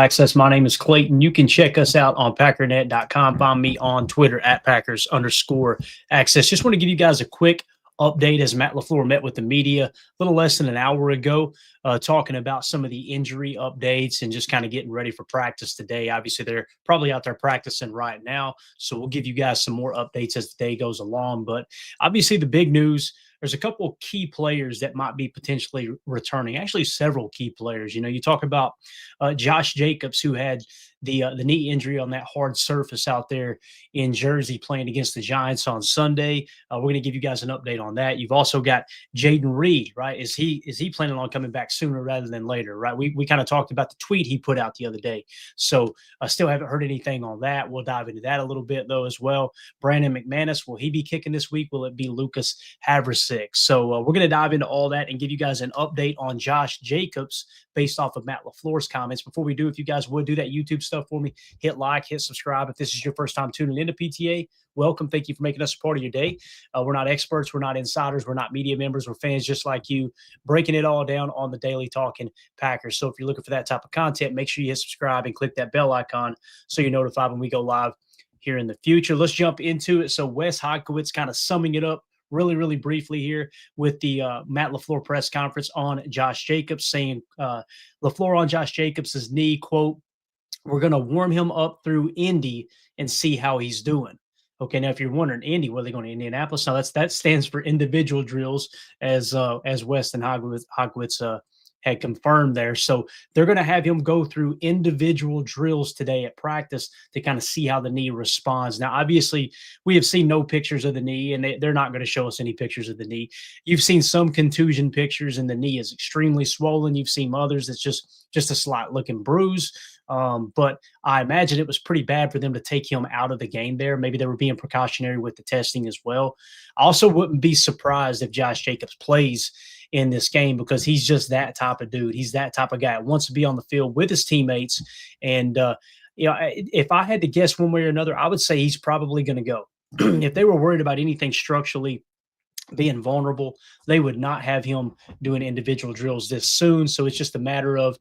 Access. My name is Clayton. You can check us out on packernet.com. Find me on Twitter at Packers_access. Just want to give you guys a quick update as Matt LaFleur met with the media a little less than an hour ago, talking about some of the injury updates and just kind of getting ready for practice today. Obviously, they're probably out there practicing right now, so we'll give you guys some more updates as the day goes along. But obviously, the big news, there's a couple of key players that might be potentially returning. Actually, several key players. You know, you talk about Josh Jacobs, who had the knee injury on that hard surface out there in Jersey playing against the Giants on Sunday. We're going to give you guys an update on that. You've also got Jaden Reed, right? Is he planning on coming back sooner rather than later, right? We kind of talked about the tweet he put out the other day. So I still haven't heard anything on that. We'll dive into that a little bit, though, as well. Brandon McManus, will he be kicking this week? Will it be Lucas Havrasik? So we're going to dive into all that and give you guys an update on Josh Jacobs based off of Matt LaFleur's comments. Before we do, if you guys would do that YouTube stuff for me, hit like, hit subscribe. If this is your first time tuning into PTA, welcome. Thank you for making us a part of your day. We're not experts. We're not insiders. We're not media members. We're fans just like you, breaking it all down on the Daily Talking Packers. So if you're looking for that type of content, make sure you hit subscribe and click that bell icon so you're notified when we go live here in the future. Let's jump into it. So Wes Hodkiewicz kind of summing it up really, really briefly here with the Matt LaFleur press conference on Josh Jacobs, saying LaFleur on Josh Jacobs' knee, quote, "We're going to warm him up through Indy and see how he's doing." Okay, now if you're wondering, Indy, where are they going to Indianapolis? Now that stands for individual drills, as Weston Hodkiewicz had confirmed there. So they're going to have him go through individual drills today at practice to kind of see how the knee responds. Now, obviously, we have seen no pictures of the knee, and they're not going to show us any pictures of the knee. You've seen some contusion pictures, and the knee is extremely swollen. You've seen others that's just a slight looking bruise. But I imagine it was pretty bad for them to take him out of the game there. Maybe they were being precautionary with the testing as well. I also wouldn't be surprised if Josh Jacobs plays in this game, because he's just that type of dude. He's that type of guy that wants to be on the field with his teammates. And, if I had to guess one way or another, I would say he's probably going to go. If they were worried about anything structurally being vulnerable, they would not have him doing individual drills this soon. So it's just a matter of,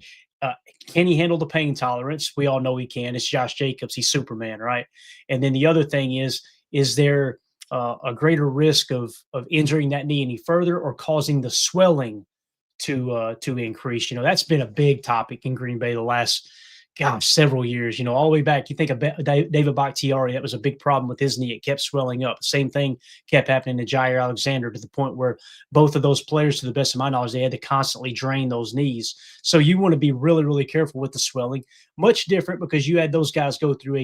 can he handle the pain tolerance? We all know he can. It's Josh Jacobs. He's Superman, right? And then the other thing is there a greater risk of injuring that knee any further or causing the swelling to increase? You know, that's been a big topic in Green Bay the last several years, all the way back. You think of David Bakhtiari, that was a big problem with his knee. It kept swelling up. Same thing kept happening to Jair Alexander, to the point where both of those players, to the best of my knowledge, they had to constantly drain those knees. So you want to be really, really careful with the swelling. Much different because you had those guys go through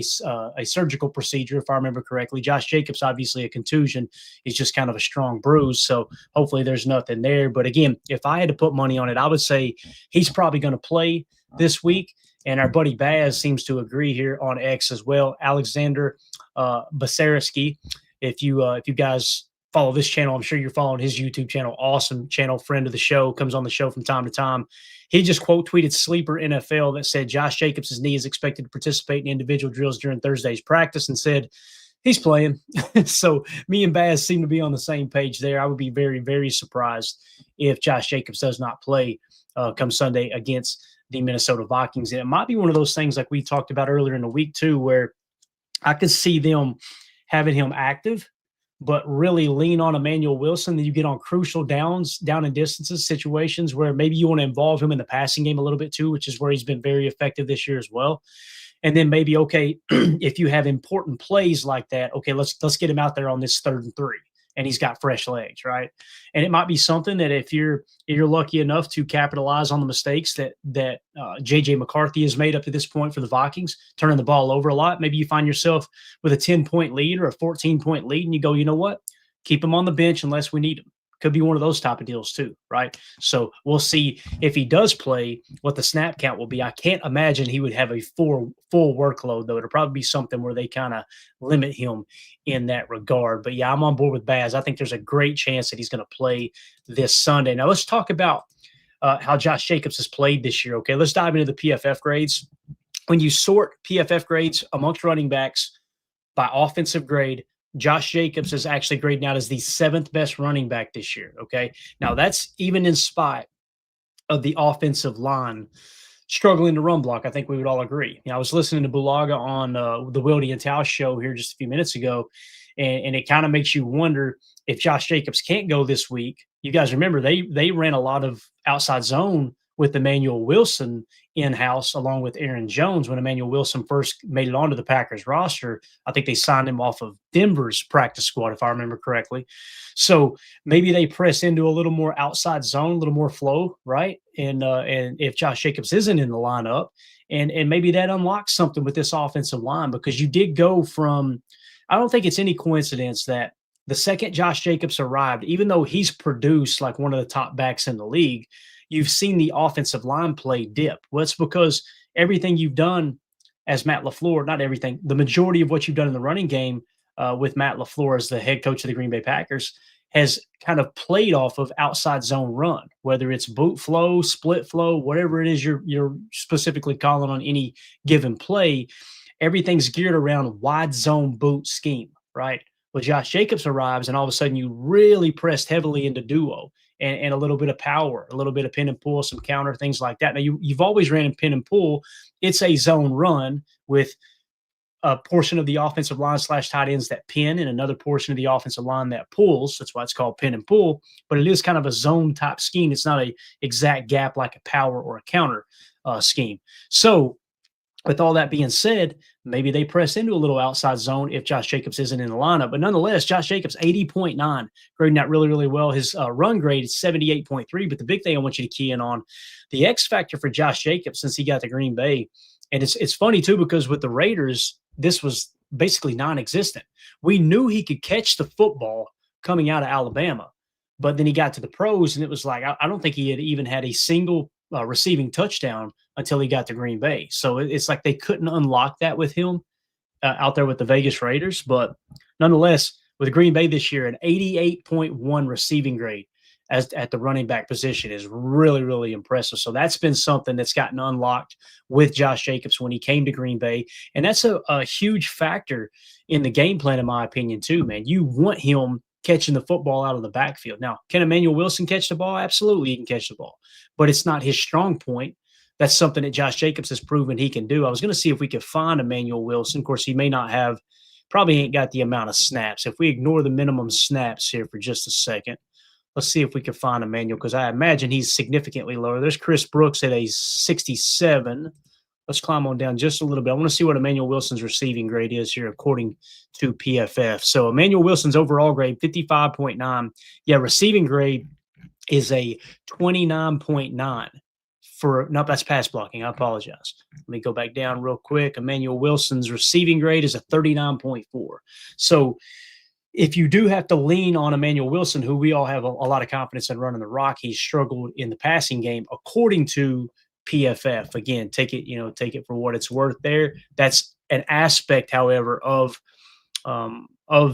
a surgical procedure, if I remember correctly. Josh Jacobs, obviously a contusion, is just kind of a strong bruise. So hopefully there's nothing there. But again, if I had to put money on it, I would say he's probably going to play this week. And our buddy Baz seems to agree here on X as well. Alexander Basarski, if you guys follow this channel, I'm sure you're following his YouTube channel. Awesome channel, friend of the show, comes on the show from time to time. He just quote tweeted Sleeper NFL that said Josh Jacobs' knee is expected to participate in individual drills during Thursday's practice, and said he's playing. So me and Baz seem to be on the same page there. I would be very, very surprised if Josh Jacobs does not play come Sunday against the Minnesota Vikings. And it might be one of those things like we talked about earlier in the week too, where I could see them having him active, but really lean on Emmanuel Wilson. That you get on crucial downs, down and distances, situations where maybe you want to involve him in the passing game a little bit too, which is where he's been very effective this year as well. And then maybe, okay, if you have important plays like that, okay, let's get him out there on this 3rd and 3. And he's got fresh legs, right? And it might be something that if you're lucky enough to capitalize on the mistakes that J.J. McCarthy has made up to this point for the Vikings, turning the ball over a lot, maybe you find yourself with a 10-point lead or a 14-point lead, and you go, you know what? Keep him on the bench unless we need him. Could be one of those type of deals too, right? So we'll see if he does play, what the snap count will be. I can't imagine he would have a full workload, though. It'll probably be something where they kind of limit him in that regard. But yeah, I'm on board with Baz. I think there's a great chance that he's going to play this Sunday. Now let's talk about how Josh Jacobs has played this year. Okay, let's dive into the PFF grades. When you sort PFF grades amongst running backs by offensive grade, Josh Jacobs is actually graded out as the 7th best running back this year. Okay. Now that's even in spite of the offensive line struggling to run block. I think we would all agree. I was listening to Bulaga on the Wildy and Tao show here just a few minutes ago, and it kind of makes you wonder if Josh Jacobs can't go this week. You guys remember they ran a lot of outside zone with Emmanuel Wilson in house along with Aaron Jones when Emmanuel Wilson first made it onto the Packers roster. I think they signed him off of Denver's practice squad, if I remember correctly. So maybe they press into a little more outside zone, a little more flow, right? And if Josh Jacobs isn't in the lineup, and maybe that unlocks something with this offensive line because you did go from. I don't think it's any coincidence that the second Josh Jacobs arrived, even though he's produced like one of the top backs in the league, you've seen the offensive line play dip. Well, it's because everything you've done as Matt LaFleur, not everything, the majority of what you've done in the running game with Matt LaFleur as the head coach of the Green Bay Packers has kind of played off of outside zone run, whether it's boot flow, split flow, whatever it is you're specifically calling on any given play. Everything's geared around wide zone boot scheme, right? Well, Josh Jacobs arrives, and all of a sudden you really pressed heavily into duo and a little bit of power, a little bit of pin and pull, some counter, things like that. Now, you've always ran in pin and pull. It's a zone run with a portion of the offensive line / tight ends that pin and another portion of the offensive line that pulls. That's why it's called pin and pull, but it is kind of a zone type scheme. It's not a exact gap like a power or a counter scheme. So with all that being said, maybe they press into a little outside zone if Josh Jacobs isn't in the lineup. But nonetheless, Josh Jacobs, 80.9, grading that really, really well. His run grade is 78.3. But the big thing I want you to key in on, the X factor for Josh Jacobs since he got to Green Bay, and it's funny too because with the Raiders, this was basically non-existent. We knew he could catch the football coming out of Alabama, but then he got to the pros, and it was like I don't think he had even had a single receiving touchdown until he got to Green Bay. So it's like they couldn't unlock that with him out there with the Vegas Raiders. But nonetheless, with Green Bay this year, an 88.1 receiving grade at the running back position is really, really impressive. So that's been something that's gotten unlocked with Josh Jacobs when he came to Green Bay. And that's a huge factor in the game plan, in my opinion, too, man. You want him catching the football out of the backfield. Now, can Emmanuel Wilson catch the ball? Absolutely, he can catch the ball. But it's not his strong point. That's something that Josh Jacobs has proven he can do. I was going to see if we could find Emmanuel Wilson. Of course, he may not have, probably ain't got the amount of snaps. If we ignore the minimum snaps here for just a second, let's see if we can find Emmanuel, because I imagine he's significantly lower. There's Chris Brooks at a 67. Let's climb on down just a little bit. I want to see what Emmanuel Wilson's receiving grade is here according to PFF. So Emmanuel Wilson's overall grade, 55.9. Yeah, receiving grade is a 29.9 for – no, that's pass blocking. I apologize. Let me go back down real quick. Emmanuel Wilson's receiving grade is a 39.4. So if you do have to lean on Emmanuel Wilson, who we all have a lot of confidence in running the rock, he's struggled in the passing game according to PFF. Again, take it for what it's worth there. That's an aspect, however, of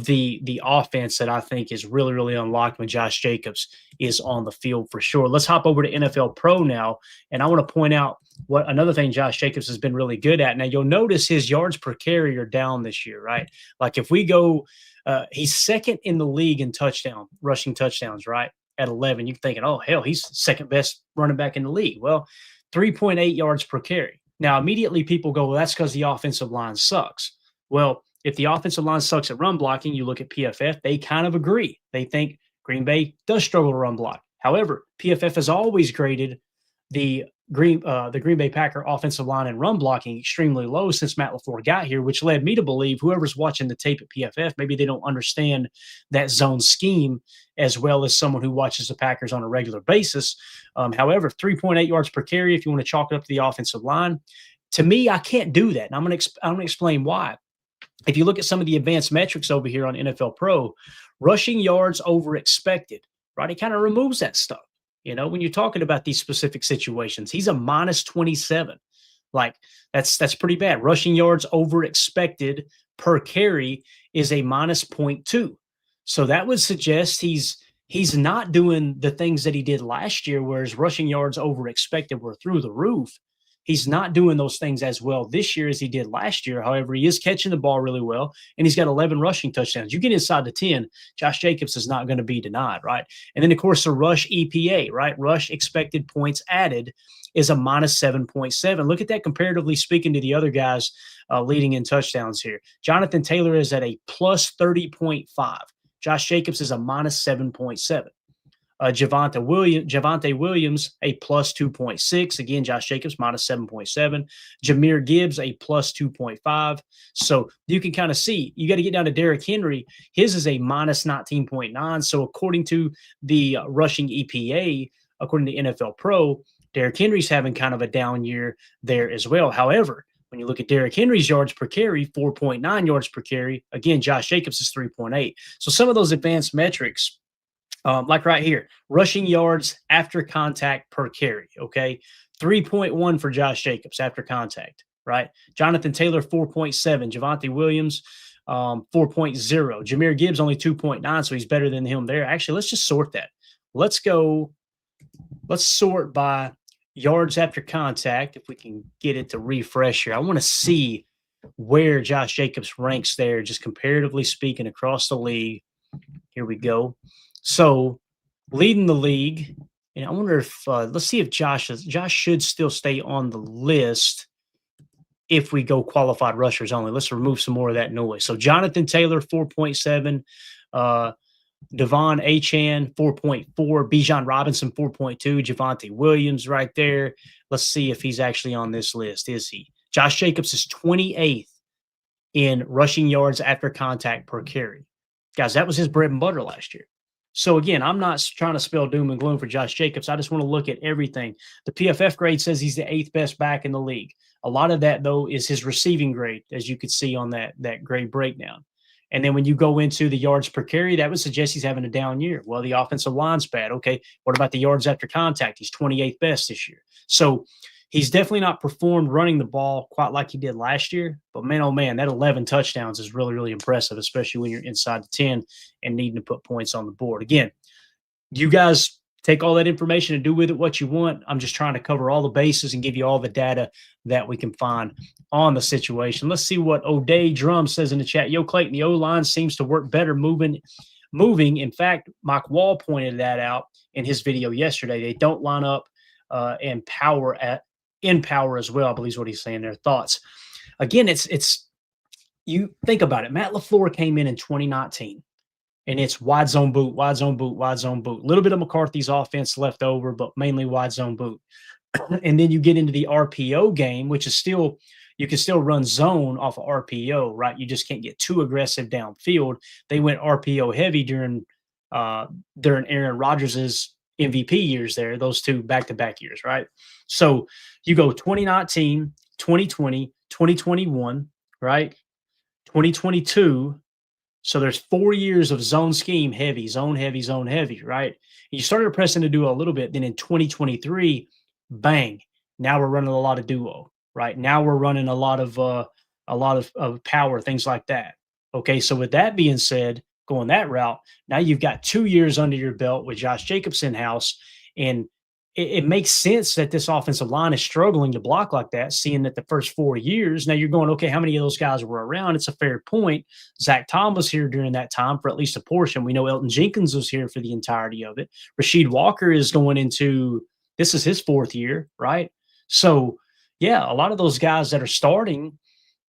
the offense that I think is really, really unlocked when Josh Jacobs is on the field for sure. Let's hop over to NFL Pro now, and I want to point out what another thing Josh Jacobs has been really good at. Now, you'll notice his yards per carry are down this year, right? Like if we go he's second in the league in rushing touchdowns, right? At 11. You're thinking, oh, hell, he's second best running back in the league. Well, 3.8 yards per carry. Now, immediately people go, well, that's because the offensive line sucks. Well, if the offensive line sucks at run blocking, you look at PFF, they kind of agree. They think Green Bay does struggle to run block. However, PFF has always graded the Green Bay Packer offensive line and run blocking extremely low since Matt LaFleur got here, which led me to believe whoever's watching the tape at PFF, maybe they don't understand that zone scheme as well as someone who watches the Packers on a regular basis. However, 3.8 yards per carry, if you want to chalk it up to the offensive line, to me, I can't do that. And I'm going to explain why. If you look at some of the advanced metrics over here on NFL Pro, rushing yards over expected, right? It kind of removes that stuff. You know, when you're talking about these specific situations, he's a minus 27. Like that's pretty bad. Rushing yards over expected per carry is a minus 0.2. So that would suggest he's not doing the things that he did last year, whereas rushing yards over expected were through the roof. He's not doing those things as well this year as he did last year. However, he is catching the ball really well, and he's got 11 rushing touchdowns. You get inside the 10, Josh Jacobs is not going to be denied, right? And then, of course, the rush EPA, right? Rush expected points added is a minus 7.7. Look at that comparatively speaking to the other guys leading in touchdowns here. Jonathan Taylor is at a plus 30.5. Josh Jacobs is a minus 7.7. Javonte Williams, a plus 2.6. Again, Josh Jacobs, minus 7.7. Jahmyr Gibbs, a plus 2.5. So you can kind of see, you got to get down to Derrick Henry. His is a minus 19.9. So according to the rushing EPA, according to NFL Pro, Derrick Henry's having kind of a down year there as well. However, when you look at Derrick Henry's yards per carry, 4.9 yards per carry. Again, Josh Jacobs is 3.8. So some of those advanced metrics, like right here, rushing yards after contact per carry, okay? 3.1 for Josh Jacobs after contact, right? Jonathan Taylor, 4.7. Javonte Williams, 4.0. Jahmyr Gibbs, only 2.9, so he's better than him there. Actually, let's just sort that. Let's sort by yards after contact, if we can get it to refresh here. I want to see where Josh Jacobs ranks there, just comparatively speaking across the league. Here we go. So leading the league, and I wonder if let's see if Josh should still stay on the list if we go qualified rushers only. Let's remove some more of that noise. So Jonathan Taylor, 4.7, Devon Achane, 4.4, Bijan Robinson, 4.2, Javonte Williams right there. Let's see if he's actually on this list. Is he? Josh Jacobs is 28th in rushing yards after contact per carry. Guys, that was his bread and butter last year. So, again, I'm not trying to spell doom and gloom for Josh Jacobs. I just want to look at everything. The PFF grade says he's the 8th best back in the league. A lot of that, though, is his receiving grade, as you could see on that grade breakdown. And then when you go into the yards per carry, that would suggest he's having a down year. Well, the offensive line's bad. Okay, what about the yards after contact? He's 28th best this year. So he's definitely not performed running the ball quite like he did last year. But, man, oh, man, that 11 touchdowns is really, really impressive, especially when you're inside the 10 and needing to put points on the board. Again, you guys take all that information and do with it what you want. I'm just trying to cover all the bases and give you all the data that we can find on the situation. Let's see what O'Day Drum says in the chat. Yo, Clayton, the O-line seems to work better moving. In fact, Mike Wall pointed that out in his video yesterday. They don't line up in power as well, I believe is what he's saying there. Thoughts? Again, it's you think about it. Matt LaFleur came in 2019. And it's wide zone boot, wide zone boot, wide zone boot. A little bit of McCarthy's offense left over, but mainly wide zone boot. And then you get into the RPO game, which is still, you can still run zone off of RPO, right? You just can't get too aggressive downfield. They went RPO heavy during Aaron Rodgers' MVP years there, those two back-to-back years, right? So you go 2019, 2020, 2021, right? 2022. So there's 4 years of zone scheme heavy, zone heavy, right? You started pressing to duo a little bit. Then in 2023, bang, now we're running a lot of duo, right? Now we're running a lot of power, things like that. Okay, so with that being said, going that route, now you've got 2 years under your belt with Josh Jacobs in-house, and it makes sense that this offensive line is struggling to block like that, seeing that the first 4 years, now you're going, okay, how many of those guys were around? It's a fair point. Zach Tom was here during that time for at least a portion. We know Elton Jenkins was here for the entirety of it. Rasheed Walker is going into, this is his 4th year, right? So, yeah, a lot of those guys that are starting,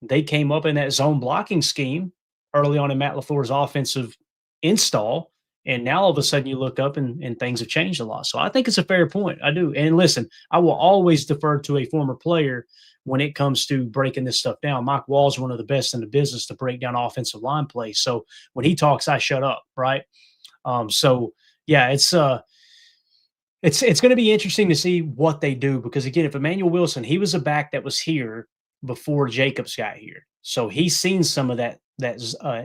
they came up in that zone blocking scheme early on in Matt LaFleur's offensive install. And now all of a sudden you look up and things have changed a lot. So I think it's a fair point. I do. And listen, I will always defer to a former player when it comes to breaking this stuff down. Mike Wall's one of the best in the business to break down offensive line plays. So when he talks, I shut up, right? So yeah, it's going to be interesting to see what they do, because again, if Emmanuel Wilson, he was a back that was here before Jacobs got here. So he's seen some of that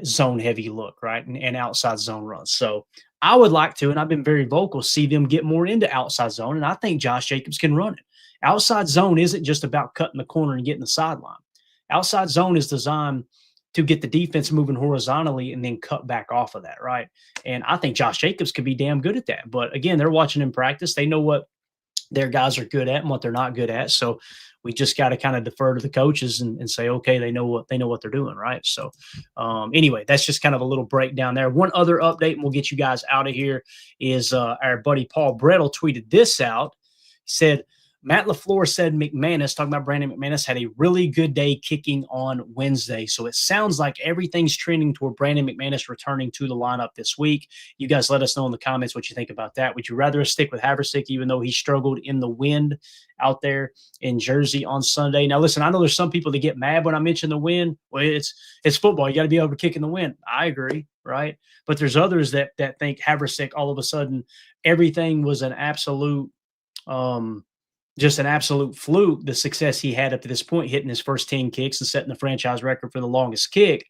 zone heavy look, right? And outside zone runs. So I would like to, and I've been very vocal, see them get more into outside zone. And I think Josh Jacobs can run it. Outside zone isn't just about cutting the corner and getting the sideline. Outside zone is designed to get the defense moving horizontally and then cut back off of that, right? And I think Josh Jacobs could be damn good at that. But again, they're watching him practice. They know what their guys are good at and what they're not good at. So We just got to kind of defer to the coaches and say, okay, they know what they're doing, right? So anyway, that's just kind of a little breakdown there. One other update, and we'll get you guys out of here, is our buddy Paul Brettel tweeted this out. He said, Matt LaFleur said McManus, talking about Brandon McManus, had a really good day kicking on Wednesday. So it sounds like everything's trending toward Brandon McManus returning to the lineup this week. You guys let us know in the comments what you think about that. Would you rather stick with Haversick, even though he struggled in the wind out there in Jersey on Sunday? Now, listen, I know there's some people that get mad when I mention the wind. Well, it's football. You got to be able to kick in the wind. I agree, right? But there's others that think Haversick, all of a sudden, everything was an absolute just an absolute fluke, the success he had up to this point, hitting his first 10 kicks and setting the franchise record for the longest kick.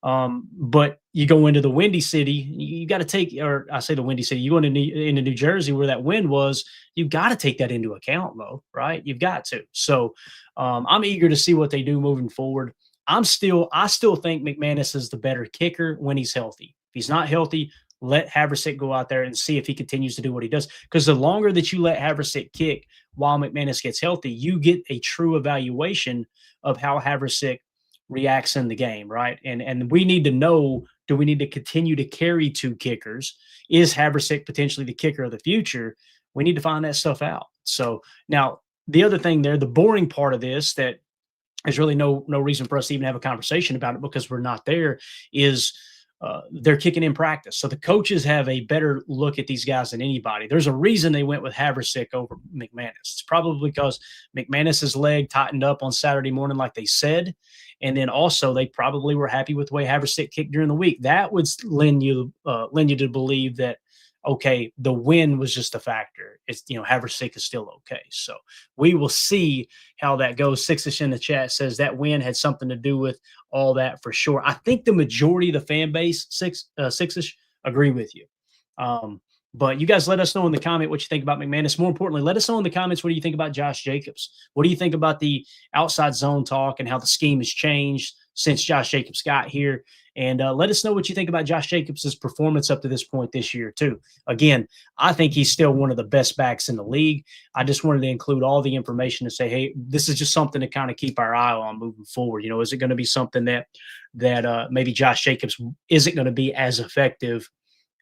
But you go into the Windy City, you got to take, or I say the Windy City, you go into New Jersey where that wind was, you got to take that into account, though, right? You've got to. So I'm eager to see what they do moving forward. I still think McManus is the better kicker when he's healthy. If he's not healthy, let Haversick go out there and see if he continues to do what he does. Because the longer that you let Haversick kick while McManus gets healthy, you get a true evaluation of how Haversick reacts in the game, right? And we need to know, do we need to continue to carry two kickers? Is Haversick potentially the kicker of the future? We need to find that stuff out. So now the other thing there, the boring part of this that there's really no reason for us to even have a conversation about it because we're not there, is they're kicking in practice. So the coaches have a better look at these guys than anybody. There's a reason they went with Haversick over McManus. It's probably because McManus's leg tightened up on Saturday morning, like they said. And then also they probably were happy with the way Haversick kicked during the week. That would lend you to believe that, okay, the win was just a factor. It's, Haversick is still okay. So we will see how that goes. Sixish in the chat says that win had something to do with all that for sure. I think the majority of the fan base, Sixish, agree with you. But you guys let us know in the comment what you think about McManus. More importantly, let us know in the comments what do you think about Josh Jacobs. What do you think about the outside zone talk and how the scheme has changed since Josh Jacobs got here? And let us know what you think about Josh Jacobs' performance up to this point this year, too. Again, I think he's still one of the best backs in the league. I just wanted to include all the information to say, hey, this is just something to kind of keep our eye on moving forward. Is it going to be something that maybe Josh Jacobs isn't going to be as effective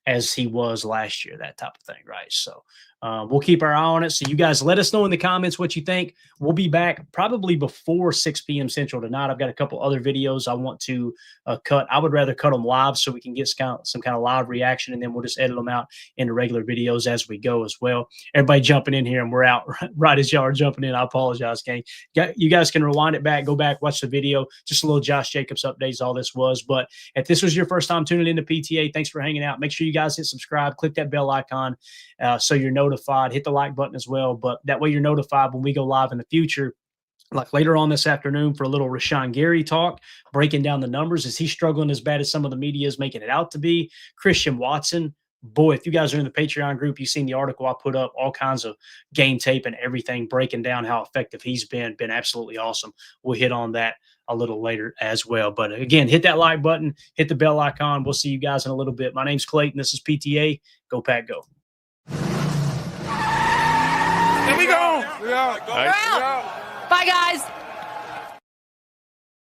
as he was last year, that type of thing, right? So we'll keep our eye on it. So you guys let us know in the comments what you think. We'll be back probably before 6 p.m. Central tonight. I've got a couple other videos I want to cut. I would rather cut them live so we can get some kind of live reaction, and then we'll just edit them out into regular videos as we go as well. Everybody jumping in here, and we're out right as y'all are jumping in. I apologize, gang. You guys can rewind it back, go back, watch the video. Just a little Josh Jacobs updates, all this was. But if this was your first time tuning into PTA, thanks for hanging out. Make sure you guys hit subscribe, click that bell icon so you're notified. Hit the like button as well. But that way you're notified when we go live in the future, like later on this afternoon for a little Rashawn Gary talk, breaking down the numbers. Is he struggling as bad as some of the media is making it out to be? Christian Watson, boy, if you guys are in the Patreon group, you've seen the article I put up, all kinds of game tape and everything, breaking down how effective he's been absolutely awesome. We'll hit on that a little later as well. But again, hit that like button, hit the bell icon. We'll see you guys in a little bit. My name's Clayton. This is PTA. Go Pack Go. Here we go. We're out. Bye, guys.